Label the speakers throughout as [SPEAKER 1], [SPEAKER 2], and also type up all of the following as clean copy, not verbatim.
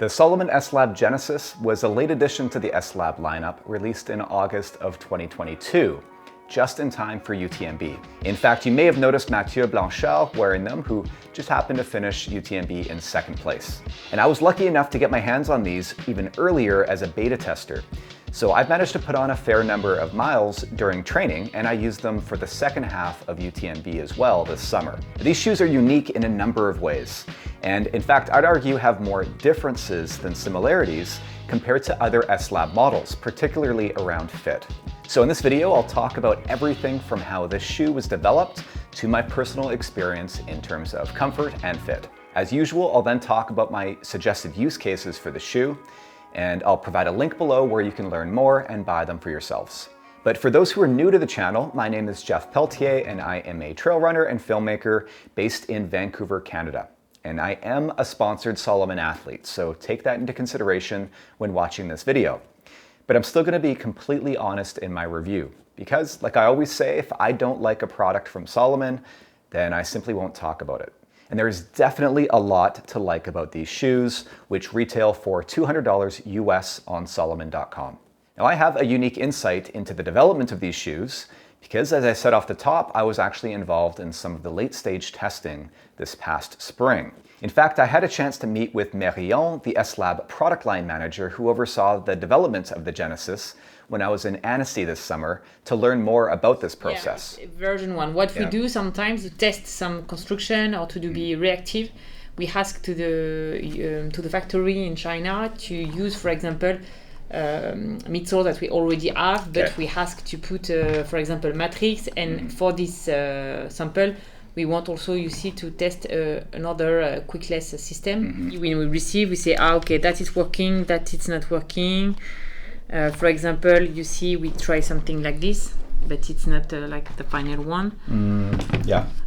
[SPEAKER 1] The Salomon S-Lab Genesis was a late addition to the S-Lab lineup, released in August of 2022, just in time for UTMB. In fact, you may have noticed Mathieu Blanchard wearing them, who just happened to finish UTMB in second place. And I was lucky enough to get my hands on these even earlier as a beta tester. So I've managed to put on a fair number of miles during training, and I used them for the second half of UTMB as well this summer. These shoes are unique in a number of ways, and in fact, I'd argue have more differences than similarities compared to other S-Lab models, particularly around fit. So in this video, I'll talk about everything from how this shoe was developed to my personal experience in terms of comfort and fit. As usual, I'll then talk about my suggested use cases for the shoe, and I'll provide a link below where you can learn more and buy them for yourselves. But for those who are new to the channel, my name is Jeff Peltier and I am a trail runner and filmmaker based in Vancouver, Canada. And I am a sponsored Salomon athlete, so take that into consideration when watching this video. But I'm still going to be completely honest in my review, because like I always say, if I don't like a product from Salomon, then I simply won't talk about it. And there's definitely a lot to like about these shoes, which retail for $200 US on Salomon.com. Now I have a unique insight into the development of these shoes because, as I said off the top, I was actually involved in some of the late stage testing this past spring. In fact, I had a chance to meet with Marion, the S-Lab product line manager who oversaw the development of the Genesis, when I was in Annecy this summer to learn more about this process.
[SPEAKER 2] Yeah, version 1. What we do sometimes to test some construction or to be reactive, we ask to the factory in China to use, for example, midsole that we already have, but we ask to put, for example, matrix, and for this sample, we want also, you see, to test another quickless system. When we receive, we say, okay, that is working, that is not working. For example, you see, we try something like this, but it's not like the final one.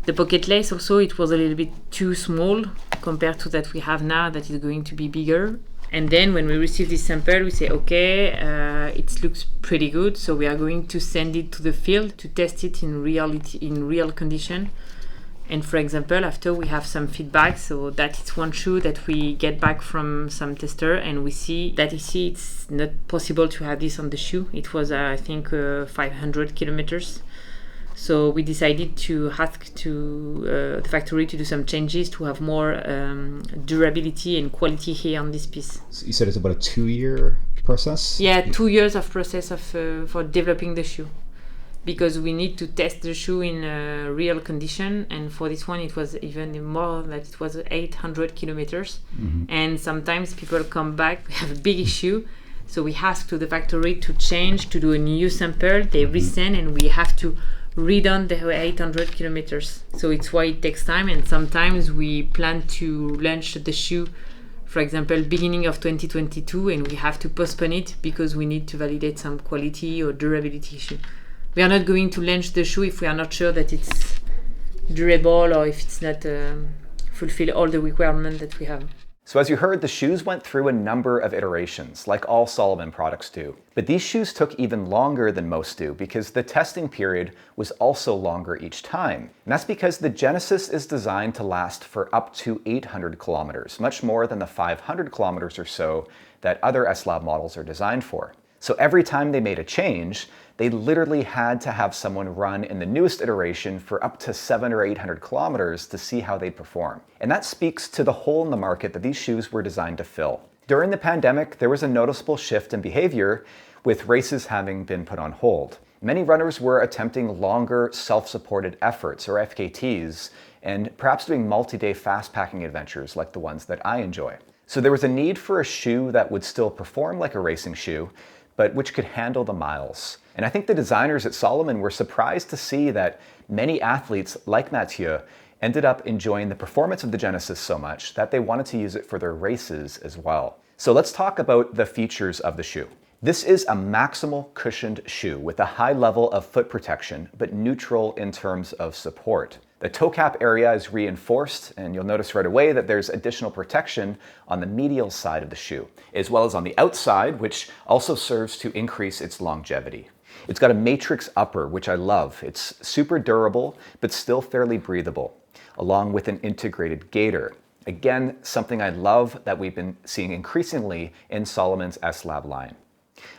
[SPEAKER 2] The pocket lace also, it was a little bit too small compared to that we have now, that is going to be bigger. And then when we receive this sample, we say, okay, it looks pretty good, so we are going to send it to the field to test it in real condition. And for example, after we have some feedback, so that it's one shoe that we get back from some tester, and we see that it's not possible to have this on the shoe. It was, I think, 500 kilometers. So we decided to ask to the factory to do some changes to have more durability and quality here on this piece.
[SPEAKER 1] So you said it's about a 2-year process?
[SPEAKER 2] Yeah, 2 years of process for developing the shoe, because we need to test the shoe in real condition, and for this one it was even more, that it was 800 kilometers. And sometimes people come back, we have a big issue, so we ask to the factory to change, to do a new sample, they resend, and we have to redone the 800 kilometers. So it's why it takes time, and sometimes we plan to launch the shoe, for example, beginning of 2022, and we have to postpone it because we need to validate some quality or durability issue. We are not going to launch the shoe if we are not sure that it's durable or if it's not fulfill all the requirements that we have.
[SPEAKER 1] So as you heard, the shoes went through a number of iterations, like all Salomon products do. But these shoes took even longer than most do because the testing period was also longer each time. And that's because the Genesis is designed to last for up to 800 kilometers, much more than the 500 kilometers or so that other S-Lab models are designed for. So every time they made a change, they literally had to have someone run in the newest iteration for up to 700 or 800 kilometers to see how they'd perform. And that speaks to the hole in the market that these shoes were designed to fill. During the pandemic, there was a noticeable shift in behavior, with races having been put on hold. Many runners were attempting longer self-supported efforts, or FKTs, and perhaps doing multi-day fast-packing adventures like the ones that I enjoy. So there was a need for a shoe that would still perform like a racing shoe, but which could handle the miles. And I think the designers at Salomon were surprised to see that many athletes like Mathieu ended up enjoying the performance of the Genesis so much that they wanted to use it for their races as well. So let's talk about the features of the shoe. This is a maximal cushioned shoe with a high level of foot protection, but neutral in terms of support. The toe cap area is reinforced, and you'll notice right away that there's additional protection on the medial side of the shoe, as well as on the outside, which also serves to increase its longevity. It's got a matrix upper, which I love. It's super durable, but still fairly breathable, along with an integrated gaiter. Again, something I love that we've been seeing increasingly in Salomon's S-Lab line.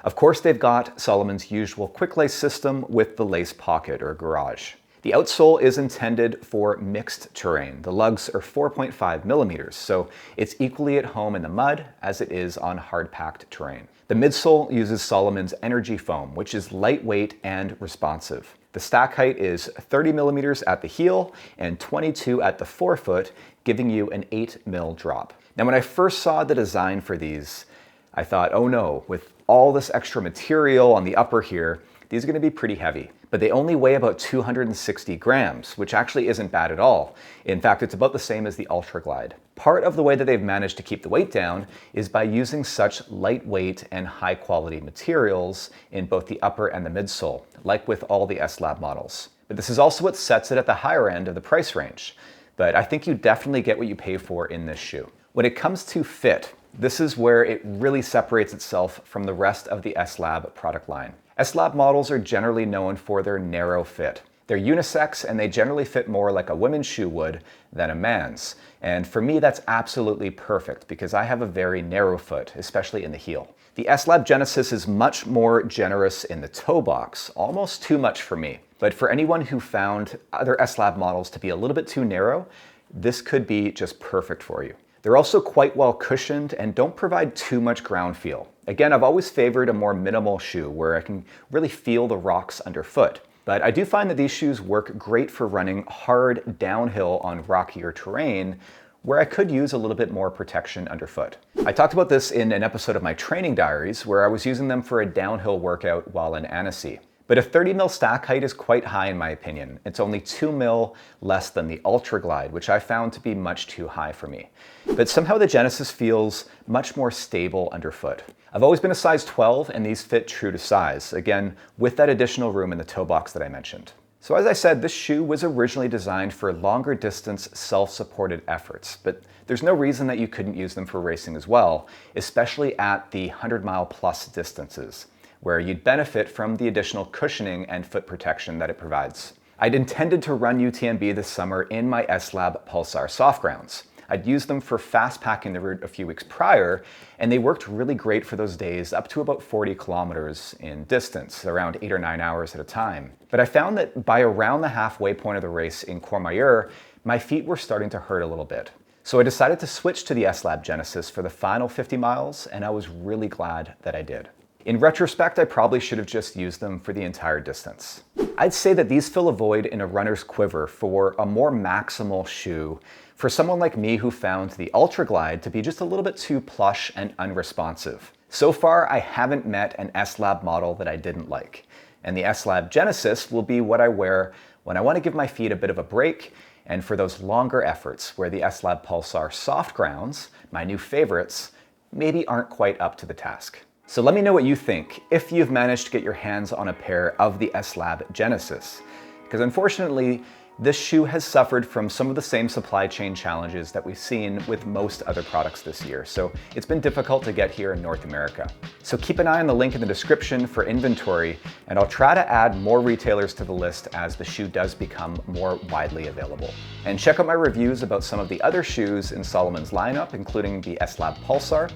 [SPEAKER 1] Of course, they've got Salomon's usual quick lace system with the lace pocket or garage. The outsole is intended for mixed terrain. The lugs are 4.5 millimeters, so it's equally at home in the mud as it is on hard-packed terrain. The midsole uses Salomon's Energy Foam, which is lightweight and responsive. The stack height is 30 millimeters at the heel and 22 at the forefoot, giving you an 8 mil drop. Now, when I first saw the design for these, I thought, oh no, with all this extra material on the upper here, these are going to be pretty heavy. But they only weigh about 260 grams, which actually isn't bad at all. In fact, it's about the same as the Ultra Glide. Part of the way that they've managed to keep the weight down is by using such lightweight and high quality materials in both the upper and the midsole, like with all the S-Lab models. But this is also what sets it at the higher end of the price range. But I think you definitely get what you pay for in this shoe. When it comes to fit, this is where it really separates itself from the rest of the S-Lab product line. S-Lab models are generally known for their narrow fit. They're unisex and they generally fit more like a women's shoe would than a man's. And for me, that's absolutely perfect because I have a very narrow foot, especially in the heel. The S-Lab Genesis is much more generous in the toe box, almost too much for me. But for anyone who found other S-Lab models to be a little bit too narrow, this could be just perfect for you. They're also quite well cushioned and don't provide too much ground feel. Again, I've always favored a more minimal shoe where I can really feel the rocks underfoot. But I do find that these shoes work great for running hard downhill on rockier terrain where I could use a little bit more protection underfoot. I talked about this in an episode of my training diaries where I was using them for a downhill workout while in Annecy. But a 30 mil stack height is quite high in my opinion. It's only 2 mil less than the Ultra Glide, which I found to be much too high for me. But somehow the Genesis feels much more stable underfoot. I've always been a size 12 and these fit true to size, again, with that additional room in the toe box that I mentioned. So as I said, this shoe was originally designed for longer distance self-supported efforts, but there's no reason that you couldn't use them for racing as well, especially at the 100-mile plus distances, where you'd benefit from the additional cushioning and foot protection that it provides. I'd intended to run UTMB this summer in my S-Lab Pulsar soft grounds. I'd used them for fast packing the route a few weeks prior, and they worked really great for those days up to about 40 kilometers in distance, around 8 or 9 hours at a time. But I found that by around the halfway point of the race in Courmayeur, my feet were starting to hurt a little bit. So I decided to switch to the S-Lab Genesis for the final 50 miles, and I was really glad that I did. In retrospect, I probably should have just used them for the entire distance. I'd say that these fill a void in a runner's quiver for a more maximal shoe for someone like me who found the Ultra Glide to be just a little bit too plush and unresponsive. So far, I haven't met an S-Lab model that I didn't like. And the S-Lab Genesis will be what I wear when I want to give my feet a bit of a break and for those longer efforts where the S-Lab Pulsar soft grounds, my new favorites, maybe aren't quite up to the task. So let me know what you think if you've managed to get your hands on a pair of the S-Lab Genesis. Because unfortunately, this shoe has suffered from some of the same supply chain challenges that we've seen with most other products this year, so it's been difficult to get here in North America. So keep an eye on the link in the description for inventory, and I'll try to add more retailers to the list as the shoe does become more widely available. And check out my reviews about some of the other shoes in Salomon's lineup, including the S-Lab Pulsar,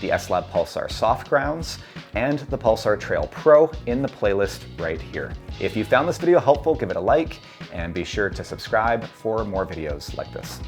[SPEAKER 1] the S-Lab Pulsar Soft Grounds, and the Pulsar Trail Pro in the playlist right here. If you found this video helpful, give it a like, and be sure to subscribe for more videos like this.